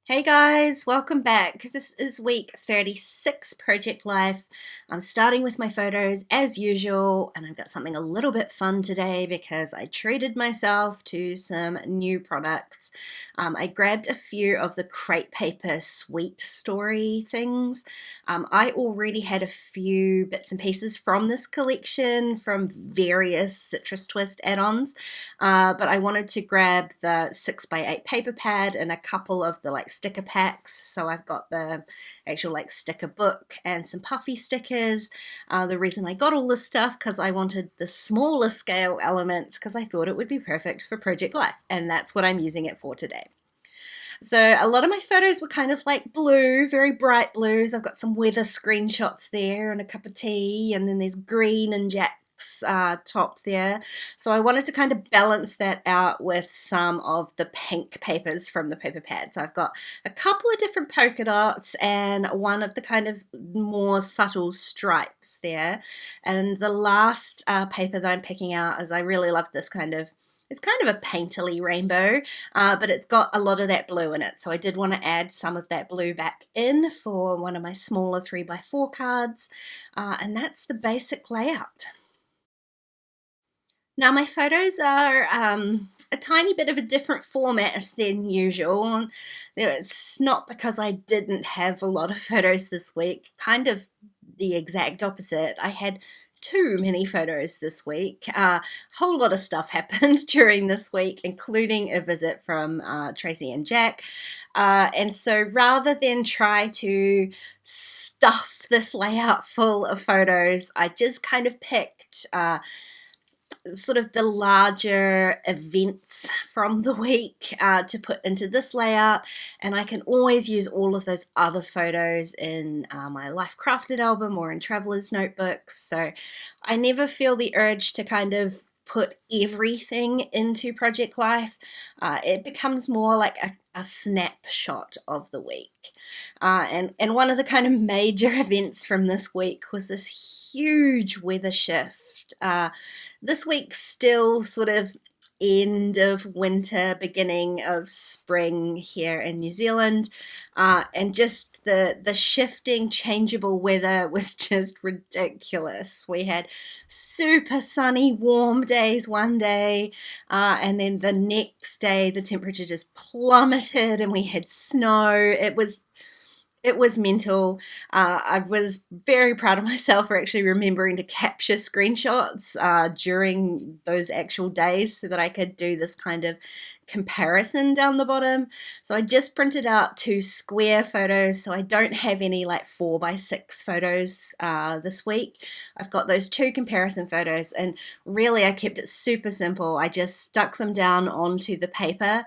Hey guys, welcome back. This is week 36 Project Life. I'm starting with my photos as usual, and I've got something a little bit fun today because I treated myself to some new products. I grabbed a few of the crepe paper sweet story things. I already had a few bits and pieces from this collection from various Citrus Twist add-ons, but I wanted to grab the 6x8 paper pad and a couple of the sticker packs. So I've got the actual sticker book and some puffy stickers. The reason I got all this stuff because I wanted the smaller scale elements because I thought it would be perfect for Project Life, and that's what I'm using it for today. So a lot of my photos were kind of blue, very bright blues. I've got some weather screenshots there and a cup of tea, and then there's green and Jack's top there. So I wanted to kind of balance that out with some of the pink papers from the paper pads. I've got a couple of different polka dots and one of the kind of more subtle stripes there. And the last paper that I'm picking out is I really love this it's kind of a painterly rainbow, but it's got a lot of that blue in it. So I did want to add some of that blue back in for one of my smaller 3x4 cards. And that's the basic layout. Now my photos are a tiny bit of a different format than usual. It's not because I didn't have a lot of photos this week, kind of the exact opposite. I had too many photos this week. A whole lot of stuff happened during this week, including a visit from Tracy and Jack. And so rather than try to stuff this layout full of photos, I just kind of picked sort of the larger events from the week to put into this layout, and I can always use all of those other photos in my Life Crafted album or in Traveler's Notebooks, so I never feel the urge to kind of put everything into Project Life. It becomes more like a snapshot of the week. And one of the kind of major events from this week was this huge weather shift. This week's still sort of end of winter, beginning of spring here in New Zealand, and just the shifting, changeable weather was just ridiculous. We had super sunny, warm days one day, and then the next day the temperature just plummeted and we had snow. It was mental. I was very proud of myself for actually remembering to capture screenshots during those actual days so that I could do this kind of comparison down the bottom. So I just printed out 2 square photos, so I don't have any 4x6 photos this week. I've got those 2 comparison photos, and really I kept it super simple. I just stuck them down onto the paper.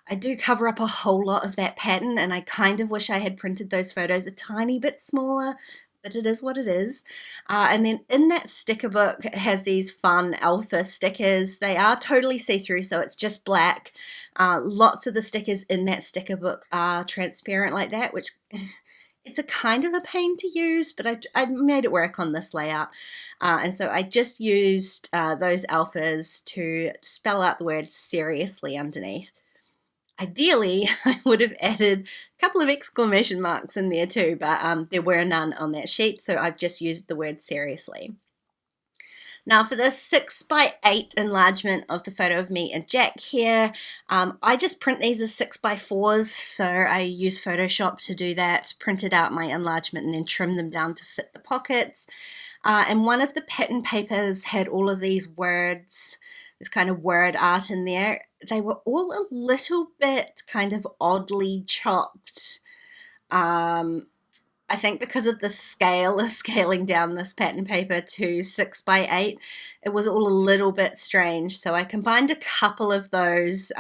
I do cover up a whole lot of that pattern, and I kind of wish I had printed those photos a tiny bit smaller, but it is what it is. And then in that sticker book, it has these fun alpha stickers. They are totally see-through, so it's just black. Lots of the stickers in that sticker book are transparent like that, which it's a kind of a pain to use, but I made it work on this layout. And so I just used those alphas to spell out the word seriously underneath. Ideally, I would have added a couple of exclamation marks in there too, but there were none on that sheet, so I've just used the word seriously. Now for this 6x8 enlargement of the photo of me and Jack here, I just print these as 6x4s, so I use Photoshop to do that, printed out my enlargement and then trim them down to fit the pockets. And one of the pattern papers had all of these words, this kind of word art in there. They were all a little bit kind of oddly chopped. I think because of the scale of scaling down this pattern paper to 6x8, it was all a little bit strange. So I combined a couple of those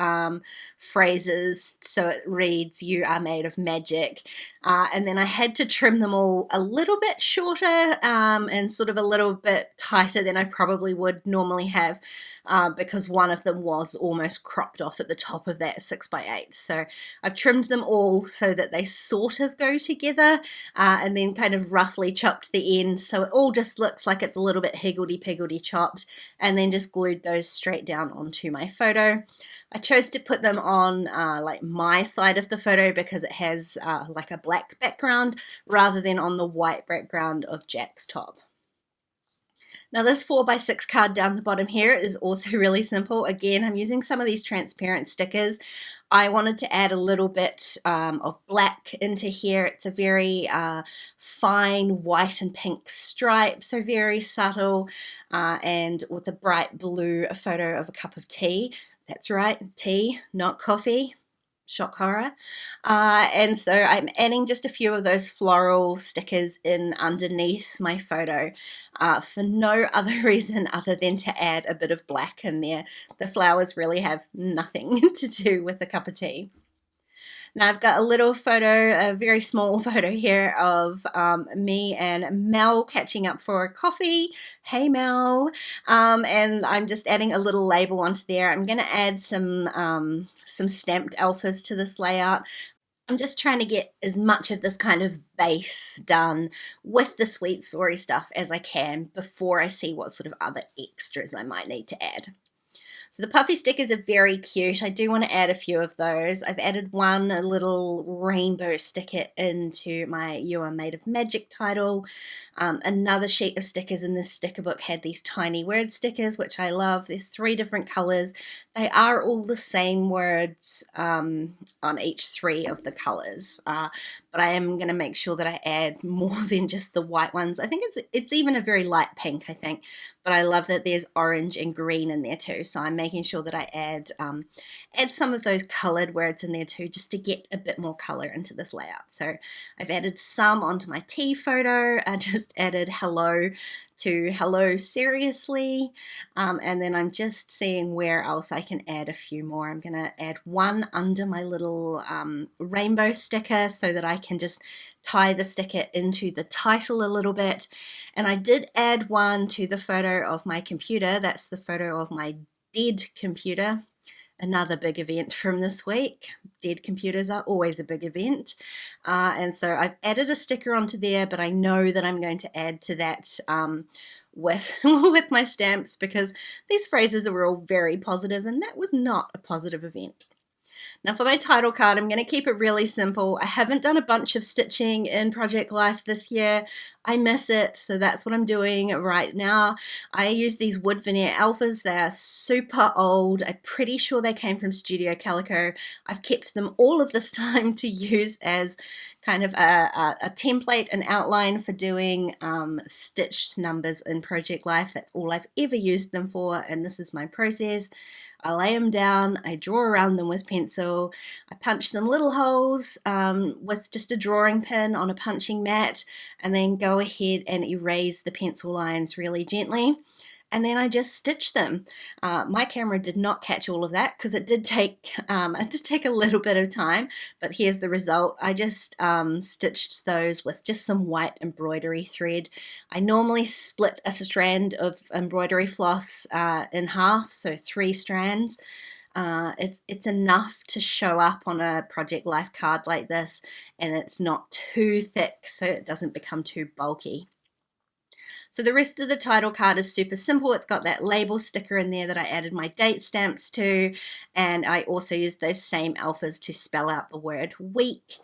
phrases so it reads, "You are made of magic." And then I had to trim them all a little bit shorter and sort of a little bit tighter than I probably would normally have because one of them was almost cropped off at the top of that 6x8. So I've trimmed them all so that they sort of go together. And then kind of roughly chopped the ends so it all just looks like it's a little bit higgledy-piggledy chopped, and then just glued those straight down onto my photo. I chose to put them on like my side of the photo because it has like a black background rather than on the white background of Jack's top. Now this 4x6 card down the bottom here is also really simple. Again, I'm using some of these transparent stickers. I wanted to add a little bit of black into here. It's a very fine white and pink stripe, so very subtle, and with a bright blue photo of a cup of tea. That's right, tea, not coffee. Shock horror. And so I'm adding just a few of those floral stickers in underneath my photo for no other reason other than to add a bit of black in there. The flowers really have nothing to do with a cup of tea. Now I've got a little photo, a very small photo here of me and Mel catching up for a coffee. Hey Mel. And I'm just adding a little label onto there. I'm going to add some stamped alphas to this layout. I'm just trying to get as much of this kind of base done with the sweet story stuff as I can before I see what sort of other extras I might need to add. So the puffy stickers are very cute. I do want to add a few of those. I've added one, a little rainbow sticker into my You Are Made of Magic title. Another sheet of stickers in this sticker book had these tiny word stickers, which I love. There's 3 different colors. They are all the same words on each 3 of the colors, but I am going to make sure that I add more than just the white ones. I think it's even a very light pink, I think, but I love that there's orange and green in there too, so I'm making sure that I add some of those colored words in there too, just to get a bit more color into this layout. So I've added some onto my tea photo. I just added hello to hello seriously, and then I'm just seeing where else I can add a few more. I'm gonna add one under my little rainbow sticker so that I can just tie the sticker into the title a little bit. And I did add one to the photo of my computer. That's the photo of my dead computer. Another big event from this week. Dead computers are always a big event. And so I've added a sticker onto there, but I know that I'm going to add to that with my stamps, because these phrases are all very positive, and that was not a positive event. Now for my title card, I'm going to keep it really simple. I haven't done a bunch of stitching in Project Life this year. I miss it, so that's what I'm doing right now. I use these wood veneer alphas. They are super old. I'm pretty sure they came from Studio Calico. I've kept them all of this time to use as kind of a template, an outline for doing stitched numbers in Project Life. That's all I've ever used them for, and this is my process. I lay them down, I draw around them with pencil, I punch some little holes with just a drawing pin on a punching mat, and then go ahead and erase the pencil lines really gently. And then I just stitch them. My camera did not catch all of that because it did take a little bit of time, but here's the result. I just stitched those with just some white embroidery thread. I normally split a strand of embroidery floss in half, so 3 strands. It's enough to show up on a Project Life card like this, and it's not too thick so it doesn't become too bulky. So the rest of the title card is super simple. It's got that label sticker in there that I added my date stamps to, and I also used those same alphas to spell out the word week.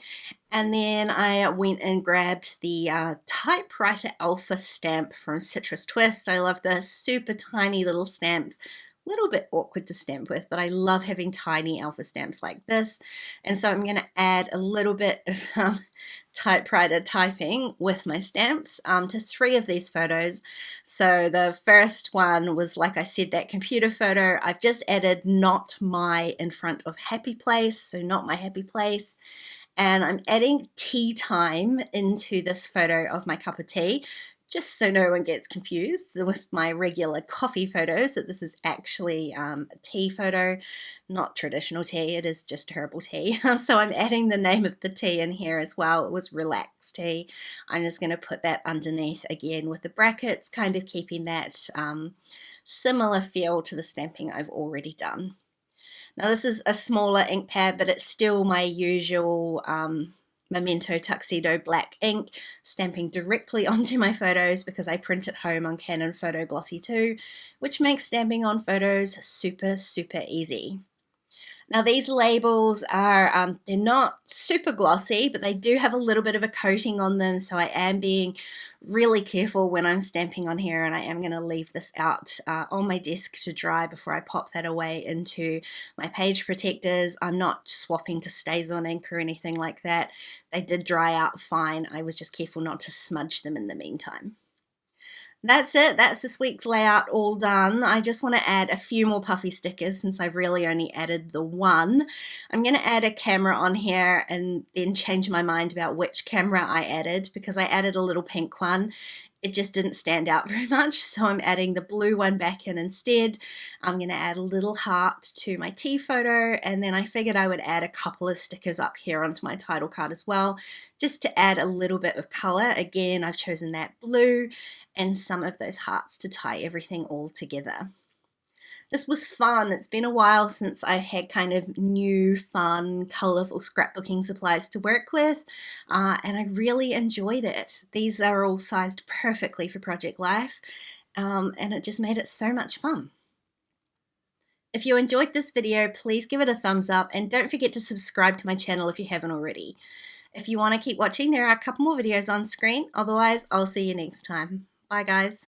And then I went and grabbed the typewriter alpha stamp from Citrus Twist. I love this, super tiny little stamps. A little bit awkward to stamp with, but I love having tiny alpha stamps like this. And so I'm going to add a little bit of typewriter typing with my stamps to 3 of these photos. So the first one was, like I said, that computer photo. I've just added not my in front of happy place, so not my happy place. And I'm adding tea time into this photo of my cup of tea, just so no one gets confused with my regular coffee photos, that this is actually a tea photo, not traditional tea, it is just herbal tea. So I'm adding the name of the tea in here as well. It was relaxed tea. I'm just going to put that underneath again with the brackets, kind of keeping that similar feel to the stamping I've already done. Now this is a smaller ink pad, but it's still my usual Memento Tuxedo black ink, stamping directly onto my photos because I print at home on Canon Photo Glossy 2, which makes stamping on photos super easy. Now these labels are, they're not super glossy, but they do have a little bit of a coating on them, so I am being really careful when I'm stamping on here, and I am going to leave this out on my desk to dry before I pop that away into my page protectors. I'm not swapping to StazOn ink or anything like that. They did dry out fine. I was just careful not to smudge them in the meantime. That's it. That's this week's layout all done. I just want to add a few more puffy stickers since I've really only added the one. I'm going to add a camera on here and then change my mind about which camera I added, because I added a little pink one. It just didn't stand out very much, so I'm adding the blue one back in instead. I'm going to add a little heart to my tea photo, and then I figured I would add a couple of stickers up here onto my title card as well, just to add a little bit of color. Again, I've chosen that blue and some of those hearts to tie everything all together. This was fun. It's been a while since I've had kind of new, fun, colourful scrapbooking supplies to work with, and I really enjoyed it. These are all sized perfectly for Project Life, and it just made it so much fun. If you enjoyed this video, please give it a thumbs up, and don't forget to subscribe to my channel if you haven't already. If you want to keep watching, there are a couple more videos on screen. Otherwise, I'll see you next time. Bye guys.